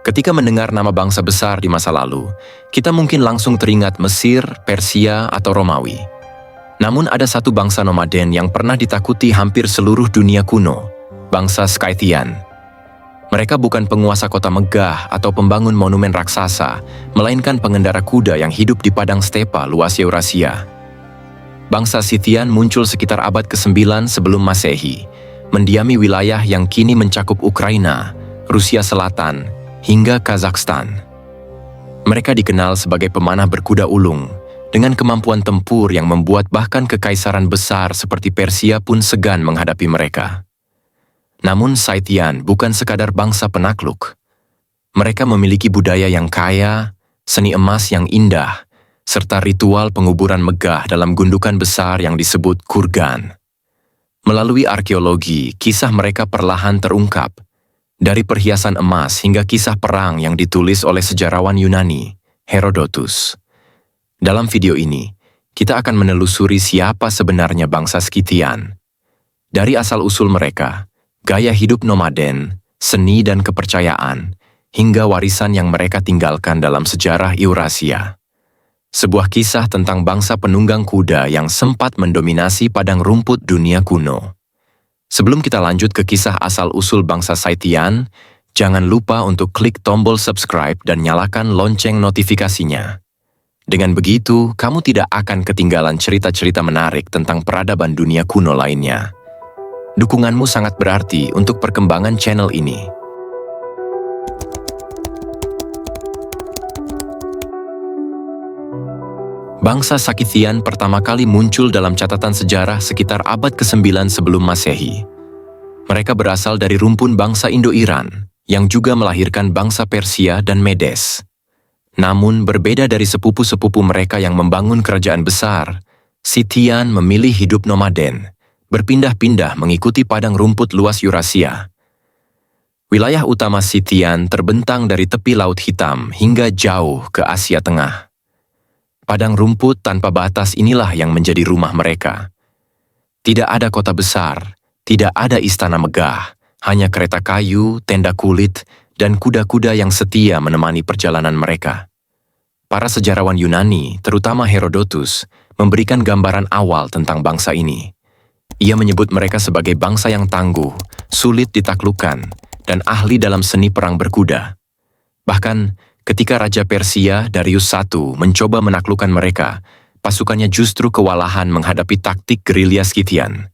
Ketika mendengar nama bangsa besar di masa lalu, kita mungkin langsung teringat Mesir, Persia, atau Romawi. Namun ada satu bangsa nomaden yang pernah ditakuti hampir seluruh dunia kuno, bangsa Scythian. Mereka bukan penguasa kota megah atau pembangun monumen raksasa, melainkan pengendara kuda yang hidup di padang stepa luas Eurasia. Bangsa Scythian muncul sekitar abad ke-9 sebelum Masehi, mendiami wilayah yang kini mencakup Ukraina, Rusia Selatan, hingga Kazakhstan. Mereka dikenal sebagai pemanah berkuda ulung, dengan kemampuan tempur yang membuat bahkan kekaisaran besar seperti Persia pun segan menghadapi mereka. Namun Scythian bukan sekadar bangsa penakluk. Mereka memiliki budaya yang kaya, seni emas yang indah, serta ritual penguburan megah dalam gundukan besar yang disebut kurgan. Melalui arkeologi, kisah mereka perlahan terungkap, dari perhiasan emas hingga kisah perang yang ditulis oleh sejarawan Yunani, Herodotus. Dalam video ini, kita akan menelusuri siapa sebenarnya bangsa Scythian. Dari asal-usul mereka, gaya hidup nomaden, seni dan kepercayaan, hingga warisan yang mereka tinggalkan dalam sejarah Eurasia. Sebuah kisah tentang bangsa penunggang kuda yang sempat mendominasi padang rumput dunia kuno. Sebelum kita lanjut ke kisah asal-usul bangsa Scythian, jangan lupa untuk klik tombol subscribe dan nyalakan lonceng notifikasinya. Dengan begitu, kamu tidak akan ketinggalan cerita-cerita menarik tentang peradaban dunia kuno lainnya. Dukunganmu sangat berarti untuk perkembangan channel ini. Bangsa Scythian pertama kali muncul dalam catatan sejarah sekitar abad ke-9 sebelum Masehi. Mereka berasal dari rumpun bangsa Indo-Iran, yang juga melahirkan bangsa Persia dan Medes. Namun berbeda dari sepupu-sepupu mereka yang membangun kerajaan besar, Scythian memilih hidup nomaden, berpindah-pindah mengikuti padang rumput luas Eurasia. Wilayah utama Scythian terbentang dari tepi Laut Hitam hingga jauh ke Asia Tengah. Padang rumput tanpa batas inilah yang menjadi rumah mereka. Tidak ada kota besar, tidak ada istana megah, hanya kereta kayu, tenda kulit, dan kuda-kuda yang setia menemani perjalanan mereka. Para sejarawan Yunani, terutama Herodotus, memberikan gambaran awal tentang bangsa ini. Ia menyebut mereka sebagai bangsa yang tangguh, sulit ditaklukkan, dan ahli dalam seni perang berkuda. Bahkan, ketika Raja Persia Darius I mencoba menaklukkan mereka, pasukannya justru kewalahan menghadapi taktik gerilya Scythian.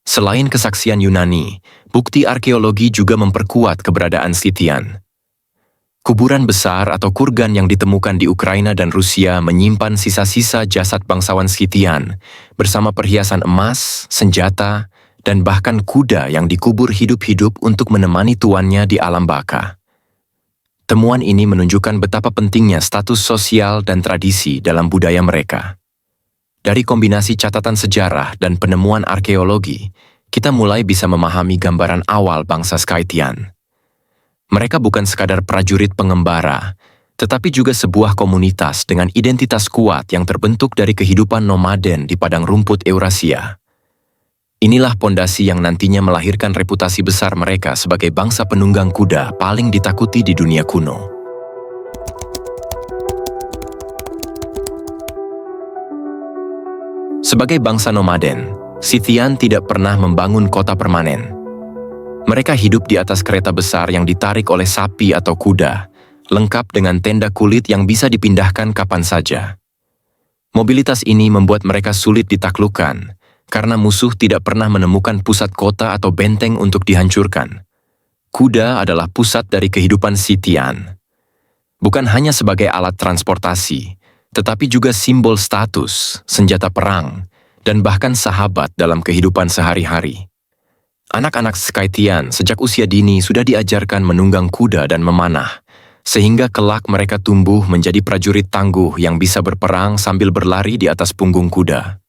Selain kesaksian Yunani, bukti arkeologi juga memperkuat keberadaan Scythian. Kuburan besar atau kurgan yang ditemukan di Ukraina dan Rusia menyimpan sisa-sisa jasad bangsawan Scythian, bersama perhiasan emas, senjata, dan bahkan kuda yang dikubur hidup-hidup untuk menemani tuannya di alam baka. Temuan ini menunjukkan betapa pentingnya status sosial dan tradisi dalam budaya mereka. Dari kombinasi catatan sejarah dan penemuan arkeologi, kita mulai bisa memahami gambaran awal bangsa Scythian. Mereka bukan sekadar prajurit pengembara, tetapi juga sebuah komunitas dengan identitas kuat yang terbentuk dari kehidupan nomaden di padang rumput Eurasia. Inilah pondasi yang nantinya melahirkan reputasi besar mereka sebagai bangsa penunggang kuda paling ditakuti di dunia kuno. Sebagai bangsa nomaden, Scythian tidak pernah membangun kota permanen. Mereka hidup di atas kereta besar yang ditarik oleh sapi atau kuda, lengkap dengan tenda kulit yang bisa dipindahkan kapan saja. Mobilitas ini membuat mereka sulit ditaklukkan, karena musuh tidak pernah menemukan pusat kota atau benteng untuk dihancurkan. Kuda adalah pusat dari kehidupan Scythian. Bukan hanya sebagai alat transportasi, tetapi juga simbol status, senjata perang, dan bahkan sahabat dalam kehidupan sehari-hari. Anak-anak Scythian sejak usia dini sudah diajarkan menunggang kuda dan memanah, sehingga kelak mereka tumbuh menjadi prajurit tangguh yang bisa berperang sambil berlari di atas punggung kuda.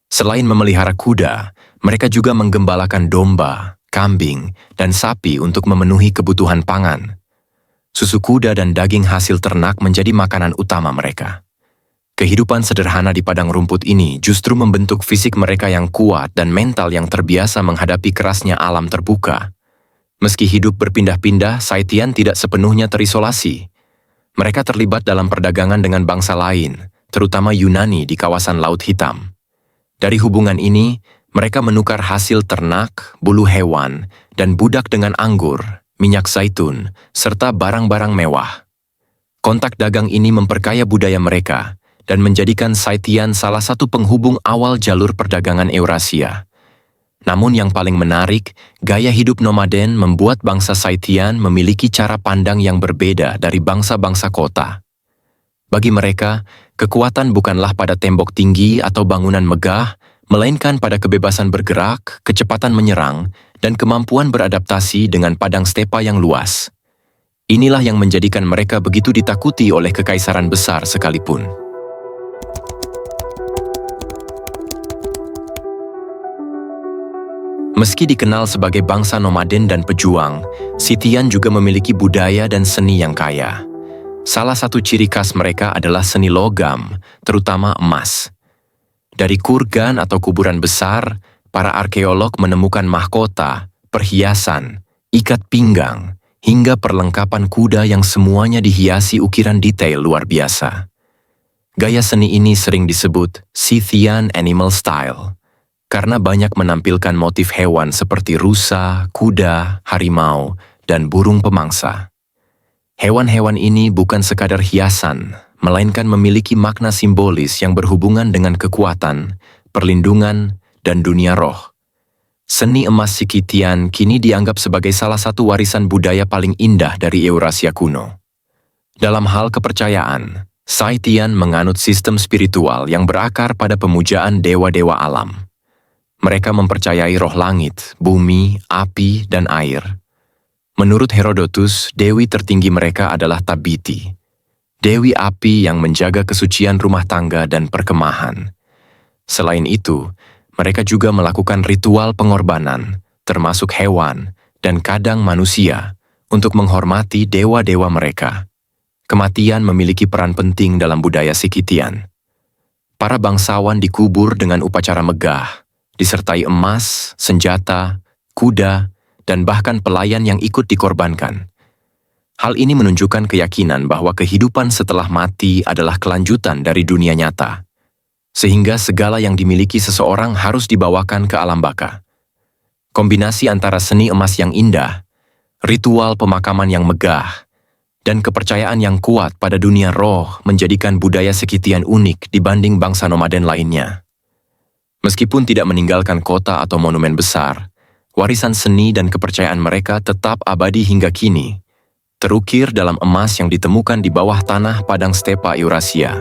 Selain memelihara kuda, mereka juga menggembalakan domba, kambing, dan sapi untuk memenuhi kebutuhan pangan. Susu kuda dan daging hasil ternak menjadi makanan utama mereka. Kehidupan sederhana di padang rumput ini justru membentuk fisik mereka yang kuat dan mental yang terbiasa menghadapi kerasnya alam terbuka. Meski hidup berpindah-pindah, Saitian tidak sepenuhnya terisolasi. Mereka terlibat dalam perdagangan dengan bangsa lain, terutama Yunani di kawasan Laut Hitam. Dari hubungan ini, mereka menukar hasil ternak, bulu hewan, dan budak dengan anggur, minyak zaitun, serta barang-barang mewah. Kontak dagang ini memperkaya budaya mereka dan menjadikan Saitian salah satu penghubung awal jalur perdagangan Eurasia. Namun yang paling menarik, gaya hidup nomaden membuat bangsa Saitian memiliki cara pandang yang berbeda dari bangsa-bangsa kota. Bagi mereka, kekuatan bukanlah pada tembok tinggi atau bangunan megah, melainkan pada kebebasan bergerak, kecepatan menyerang, dan kemampuan beradaptasi dengan padang stepa yang luas. Inilah yang menjadikan mereka begitu ditakuti oleh kekaisaran besar sekalipun. Meski dikenal sebagai bangsa nomaden dan pejuang, Sitian juga memiliki budaya dan seni yang kaya. Salah satu ciri khas mereka adalah seni logam, terutama emas. Dari kurgan atau kuburan besar, para arkeolog menemukan mahkota, perhiasan, ikat pinggang, hingga perlengkapan kuda yang semuanya dihiasi ukiran detail luar biasa. Gaya seni ini sering disebut Scythian Animal Style, karena banyak menampilkan motif hewan seperti rusa, kuda, harimau, dan burung pemangsa. Hewan-hewan ini bukan sekadar hiasan, melainkan memiliki makna simbolis yang berhubungan dengan kekuatan, perlindungan, dan dunia roh. Seni emas Sikitian kini dianggap sebagai salah satu warisan budaya paling indah dari Eurasia kuno. Dalam hal kepercayaan, Saitian menganut sistem spiritual yang berakar pada pemujaan dewa-dewa alam. Mereka mempercayai roh langit, bumi, api, dan air. Menurut Herodotus, dewi tertinggi mereka adalah Tabiti, dewi api yang menjaga kesucian rumah tangga dan perkemahan. Selain itu, mereka juga melakukan ritual pengorbanan, termasuk hewan, dan kadang manusia, untuk menghormati dewa-dewa mereka. Kematian memiliki peran penting dalam budaya Sikitian. Para bangsawan dikubur dengan upacara megah, disertai emas, senjata, kuda, dan bahkan pelayan yang ikut dikorbankan. Hal ini menunjukkan keyakinan bahwa kehidupan setelah mati adalah kelanjutan dari dunia nyata, sehingga segala yang dimiliki seseorang harus dibawakan ke alam baka. Kombinasi antara seni emas yang indah, ritual pemakaman yang megah, dan kepercayaan yang kuat pada dunia roh menjadikan budaya Sikitian unik dibanding bangsa nomaden lainnya. Meskipun tidak meninggalkan kota atau monumen besar, warisan seni dan kepercayaan mereka tetap abadi hingga kini, terukir dalam emas yang ditemukan di bawah tanah padang stepa Eurasia.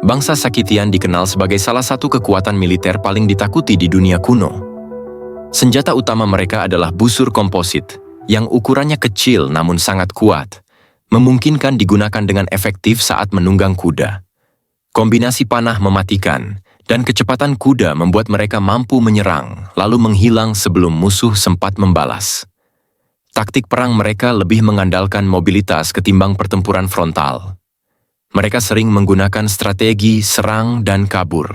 Bangsa Sakitian dikenal sebagai salah satu kekuatan militer paling ditakuti di dunia kuno. Senjata utama mereka adalah busur komposit, yang ukurannya kecil namun sangat kuat, memungkinkan digunakan dengan efektif saat menunggang kuda. Kombinasi panah mematikan, dan kecepatan kuda membuat mereka mampu menyerang, lalu menghilang sebelum musuh sempat membalas. Taktik perang mereka lebih mengandalkan mobilitas ketimbang pertempuran frontal. Mereka sering menggunakan strategi serang dan kabur,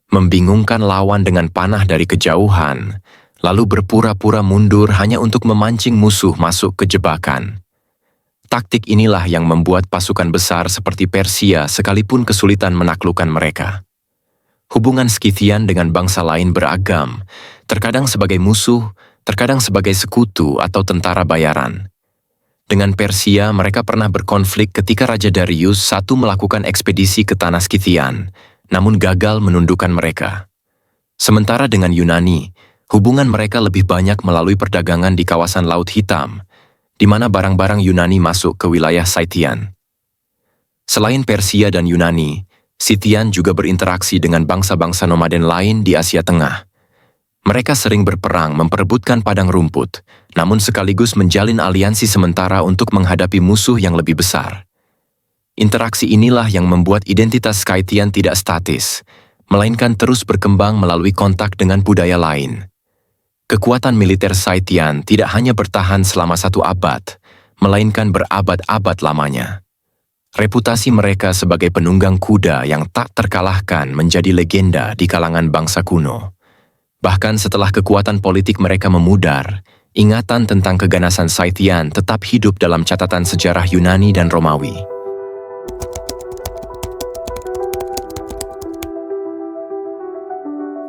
membingungkan lawan dengan panah dari kejauhan, lalu berpura-pura mundur hanya untuk memancing musuh masuk ke jebakan. Taktik inilah yang membuat pasukan besar seperti Persia sekalipun kesulitan menaklukkan mereka. Hubungan Scythian dengan bangsa lain beragam, terkadang sebagai musuh, terkadang sebagai sekutu atau tentara bayaran. Dengan Persia, mereka pernah berkonflik ketika Raja Darius I melakukan ekspedisi ke tanah Scythian, namun gagal menundukkan mereka. Sementara dengan Yunani, hubungan mereka lebih banyak melalui perdagangan di kawasan Laut Hitam, di mana barang-barang Yunani masuk ke wilayah Saitian. Selain Persia dan Yunani, Scythian juga berinteraksi dengan bangsa-bangsa nomaden lain di Asia Tengah. Mereka sering berperang memperebutkan padang rumput, namun sekaligus menjalin aliansi sementara untuk menghadapi musuh yang lebih besar. Interaksi inilah yang membuat identitas Scythian tidak statis, melainkan terus berkembang melalui kontak dengan budaya lain. Kekuatan militer Scythian tidak hanya bertahan selama 1 abad, melainkan berabad-abad lamanya. Reputasi mereka sebagai penunggang kuda yang tak terkalahkan menjadi legenda di kalangan bangsa kuno. Bahkan setelah kekuatan politik mereka memudar, ingatan tentang keganasan Scythian tetap hidup dalam catatan sejarah Yunani dan Romawi.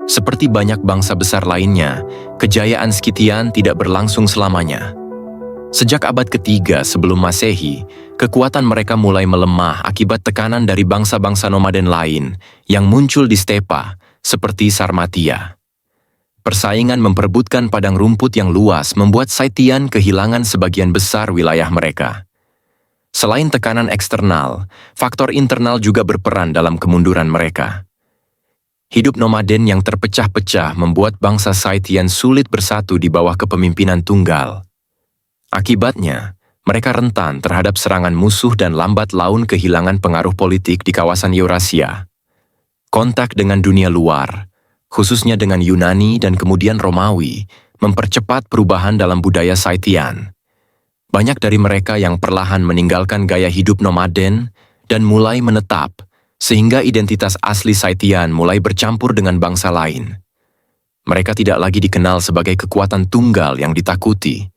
Seperti banyak bangsa besar lainnya, kejayaan Scythian tidak berlangsung selamanya. Sejak abad ketiga sebelum Masehi, kekuatan mereka mulai melemah akibat tekanan dari bangsa-bangsa nomaden lain yang muncul di stepa, seperti Sarmatia. Persaingan memperebutkan padang rumput yang luas membuat Scythian kehilangan sebagian besar wilayah mereka. Selain tekanan eksternal, faktor internal juga berperan dalam kemunduran mereka. Hidup nomaden yang terpecah-pecah membuat bangsa Scythian sulit bersatu di bawah kepemimpinan tunggal. Akibatnya, mereka rentan terhadap serangan musuh dan lambat laun kehilangan pengaruh politik di kawasan Eurasia. Kontak dengan dunia luar, khususnya dengan Yunani dan kemudian Romawi, mempercepat perubahan dalam budaya Scythian. Banyak dari mereka yang perlahan meninggalkan gaya hidup nomaden dan mulai menetap, sehingga identitas asli Scythian mulai bercampur dengan bangsa lain. Mereka tidak lagi dikenal sebagai kekuatan tunggal yang ditakuti,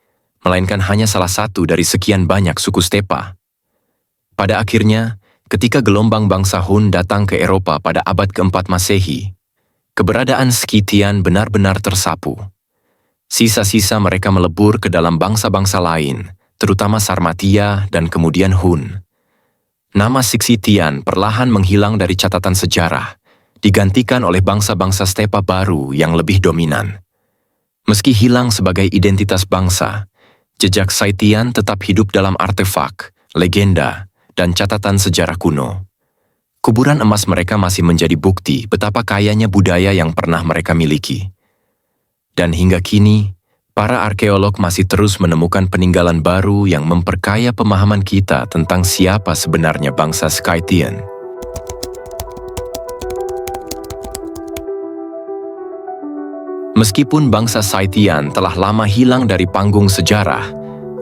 melainkan hanya salah satu dari sekian banyak suku stepa. Pada akhirnya, ketika gelombang bangsa Hun datang ke Eropa pada abad keempat Masehi, keberadaan Scythian benar-benar tersapu. Sisa-sisa mereka melebur ke dalam bangsa-bangsa lain, terutama Sarmatia dan kemudian Hun. Nama Scythian perlahan menghilang dari catatan sejarah, digantikan oleh bangsa-bangsa stepa baru yang lebih dominan. Meski hilang sebagai identitas bangsa, jejak Scythian tetap hidup dalam artefak, legenda, dan catatan sejarah kuno. Kuburan emas mereka masih menjadi bukti betapa kayanya budaya yang pernah mereka miliki. Dan hingga kini, para arkeolog masih terus menemukan peninggalan baru yang memperkaya pemahaman kita tentang siapa sebenarnya bangsa Scythian. Meskipun bangsa Scythian telah lama hilang dari panggung sejarah,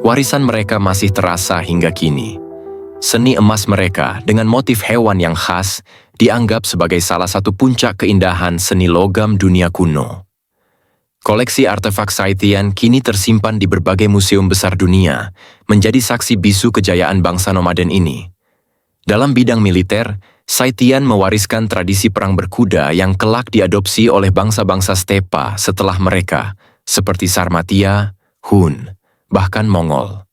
warisan mereka masih terasa hingga kini. Seni emas mereka dengan motif hewan yang khas dianggap sebagai salah satu puncak keindahan seni logam dunia kuno. Koleksi artefak Scythian kini tersimpan di berbagai museum besar dunia, menjadi saksi bisu kejayaan bangsa nomaden ini. Dalam bidang militer, Scythian mewariskan tradisi perang berkuda yang kelak diadopsi oleh bangsa-bangsa stepa setelah mereka, seperti Sarmatia, Hun, bahkan Mongol.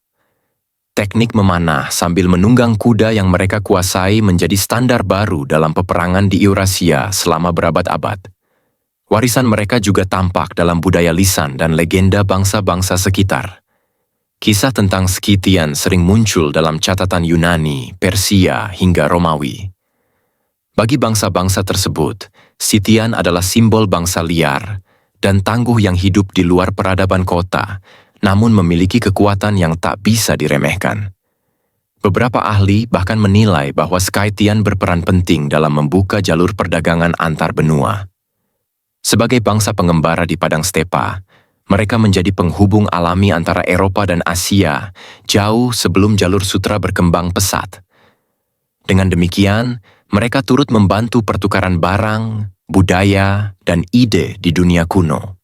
Teknik memanah sambil menunggang kuda yang mereka kuasai menjadi standar baru dalam peperangan di Eurasia selama berabad-abad. Warisan mereka juga tampak dalam budaya lisan dan legenda bangsa-bangsa sekitar. Kisah tentang Scythian sering muncul dalam catatan Yunani, Persia, hingga Romawi. Bagi bangsa-bangsa tersebut, Scythian adalah simbol bangsa liar dan tangguh yang hidup di luar peradaban kota, namun memiliki kekuatan yang tak bisa diremehkan. Beberapa ahli bahkan menilai bahwa Scythian berperan penting dalam membuka jalur perdagangan antar benua. Sebagai bangsa pengembara di padang stepa, mereka menjadi penghubung alami antara Eropa dan Asia jauh sebelum jalur sutra berkembang pesat. Dengan demikian, mereka turut membantu pertukaran barang, budaya, dan ide di dunia kuno.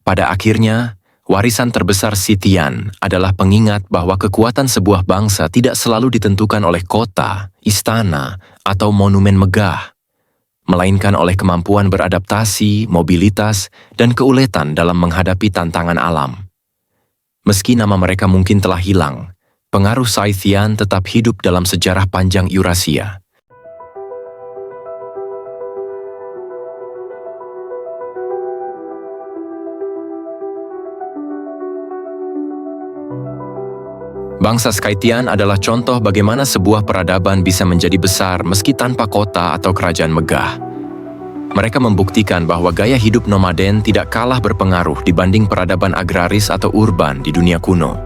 Pada akhirnya, warisan terbesar Scythian adalah pengingat bahwa kekuatan sebuah bangsa tidak selalu ditentukan oleh kota, istana, atau monumen megah, melainkan oleh kemampuan beradaptasi, mobilitas, dan keuletan dalam menghadapi tantangan alam. Meski nama mereka mungkin telah hilang, pengaruh Scythian tetap hidup dalam sejarah panjang Eurasia. Bangsa Scythian adalah contoh bagaimana sebuah peradaban bisa menjadi besar meski tanpa kota atau kerajaan megah. Mereka membuktikan bahwa gaya hidup nomaden tidak kalah berpengaruh dibanding peradaban agraris atau urban di dunia kuno.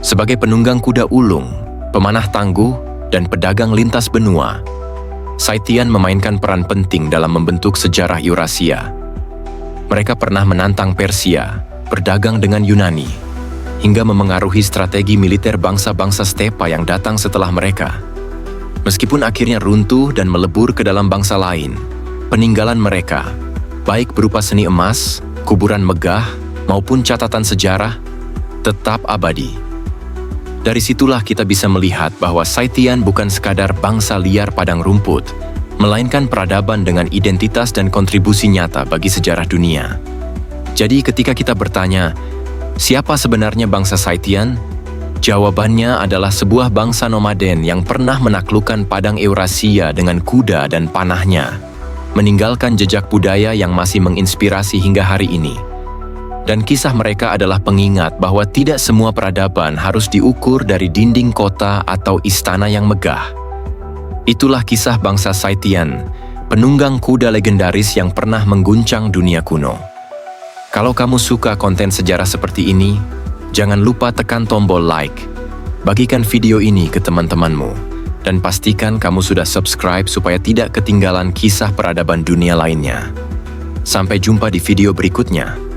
Sebagai penunggang kuda ulung, pemanah tangguh, dan pedagang lintas benua, Scythian memainkan peran penting dalam membentuk sejarah Eurasia. Mereka pernah menantang Persia, berdagang dengan Yunani, hingga memengaruhi strategi militer bangsa-bangsa stepa yang datang setelah mereka. Meskipun akhirnya runtuh dan melebur ke dalam bangsa lain, peninggalan mereka, baik berupa seni emas, kuburan megah, maupun catatan sejarah, tetap abadi. Dari situlah kita bisa melihat bahwa Scythian bukan sekadar bangsa liar padang rumput, melainkan peradaban dengan identitas dan kontribusi nyata bagi sejarah dunia. Jadi ketika kita bertanya, siapa sebenarnya bangsa Scythian? Jawabannya adalah sebuah bangsa nomaden yang pernah menaklukkan padang Eurasia dengan kuda dan panahnya, meninggalkan jejak budaya yang masih menginspirasi hingga hari ini. Dan kisah mereka adalah pengingat bahwa tidak semua peradaban harus diukur dari dinding kota atau istana yang megah. Itulah kisah bangsa Scythian, penunggang kuda legendaris yang pernah mengguncang dunia kuno. Kalau kamu suka konten sejarah seperti ini, jangan lupa tekan tombol like, bagikan video ini ke teman-temanmu, dan pastikan kamu sudah subscribe supaya tidak ketinggalan kisah peradaban dunia lainnya. Sampai jumpa di video berikutnya.